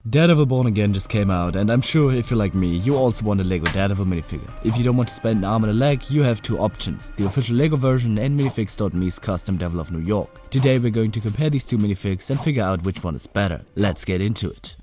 Daredevil Born Again just came out, and I'm sure if you're like me, you also want a LEGO Daredevil minifigure. If you don't want to spend an arm and a leg, you have two options, the official LEGO version and Minifigures.me's custom Devil of New York. Today we're going to compare these two minifigs and figure out which one is better. Let's get into it.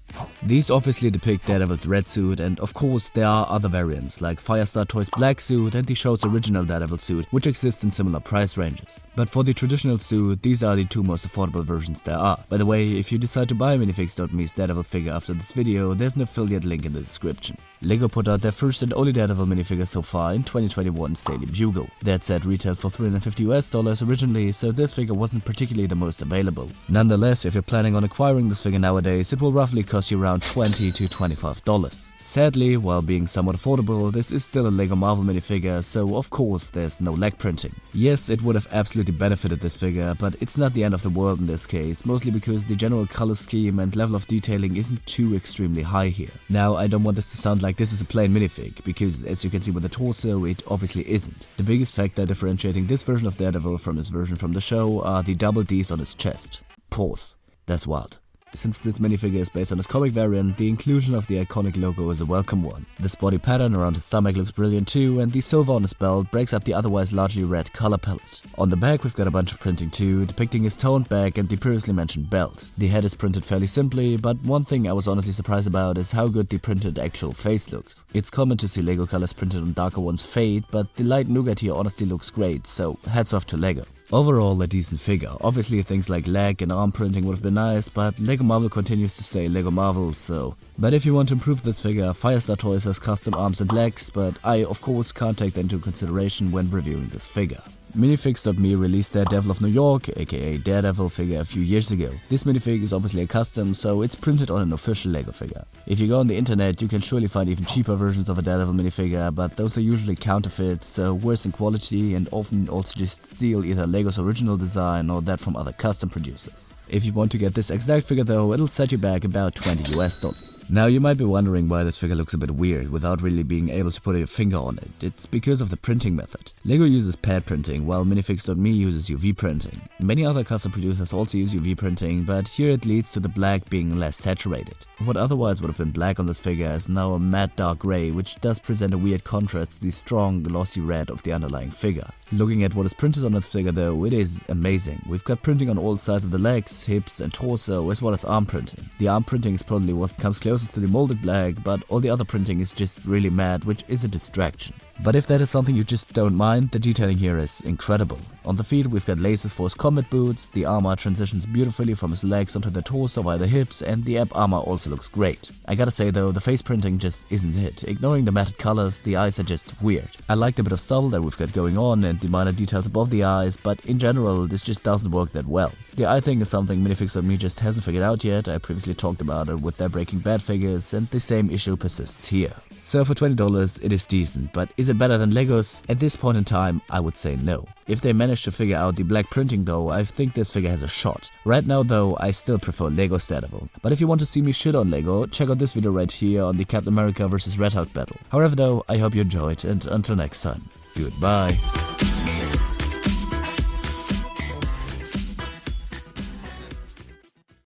These obviously depict Daredevil's red suit, and of course there are other variants like Firestar Toys' black suit and the show's original Daredevil suit, which exist in similar price ranges. But for the traditional suit, these are the two most affordable versions there are. By the way, if you decide to buy Minifigures.me's Daredevil figure after this video, there's an affiliate link in the description. LEGO put out their first and only Daredevil minifigure so far in 2021's Daily Bugle. That set retailed for $350 originally, so this figure wasn't particularly the most available. Nonetheless, if you're planning on acquiring this figure nowadays, it will roughly cost you around $20 to $25. Sadly, while being somewhat affordable, this is still a LEGO Marvel minifigure, so of course there's no leg printing. Yes, it would have absolutely benefited this figure, but it's not the end of the world in this case, mostly because the general color scheme and level of detailing isn't too extremely high here. Now, I don't want this to sound like this is a plain minifig, because as you can see with the torso, it obviously isn't. The biggest factor differentiating this version of Daredevil from his version from the show are the double Ds on his chest. Pause. That's wild. Since this minifigure is based on his comic variant, the inclusion of the iconic logo is a welcome one. The spotty pattern around his stomach looks brilliant too, and the silver on his belt breaks up the otherwise largely red color palette. On the back we've got a bunch of printing too, depicting his toned back and the previously mentioned belt. The head is printed fairly simply, but one thing I was honestly surprised about is how good the printed actual face looks. It's common to see LEGO colors printed on darker ones fade, but the light nougat here honestly looks great, so hats off to LEGO. Overall, a decent figure. Obviously things like leg and arm printing would have been nice, but LEGO Marvel continues to stay LEGO Marvel, so... But if you want to improve this figure, Firestar Toys has custom arms and legs, but I of course can't take that into consideration when reviewing this figure. Minifigures.me released their Devil of New York, aka Daredevil figure a few years ago. This minifig is obviously a custom, so it's printed on an official LEGO figure. If you go on the internet, you can surely find even cheaper versions of a Daredevil minifigure, but those are usually counterfeit, so worse in quality and often also just steal either LEGO's original design or that from other custom producers. If you want to get this exact figure though, it'll set you back about $20 US. Now you might be wondering why this figure looks a bit weird without really being able to put a finger on it. It's because of the printing method. LEGO uses pad printing while Minifigures.me uses UV printing. Many other custom producers also use UV printing, but here it leads to the black being less saturated. What otherwise would have been black on this figure is now a matte dark grey, which does present a weird contrast to the strong glossy red of the underlying figure. Looking at what is printed on this figure though, it is amazing. We've got printing on all sides of the legs, hips and torso, as well as arm printing. The arm printing is probably what comes closest to the molded black, but all the other printing is just really matte, which is a distraction. But if that is something you just don't mind, the detailing here is incredible. On the feet we've got laces for his combat boots, the armor transitions beautifully from his legs onto the torso via the hips, and the ab armor also looks great. I gotta say though, the face printing just isn't it. Ignoring the matted colors, the eyes are just weird. I like the bit of stubble that we've got going on and the minor details above the eyes, but in general this just doesn't work that well. The eye thing is something Minifigures.me just hasn't figured out yet. I previously talked about it with their Breaking Bad figures, and the same issue persists here. So for $20 it is decent, but is it better than LEGO's? At this point in time, I would say no. If they manage to figure out the black printing though, I think this figure has a shot. Right now though, I still prefer LEGO's Daredevil. But if you want to see me shit on LEGO, check out this video right here on the Captain America vs Red Hulk battle. However though, I hope you enjoyed, and until next time, goodbye.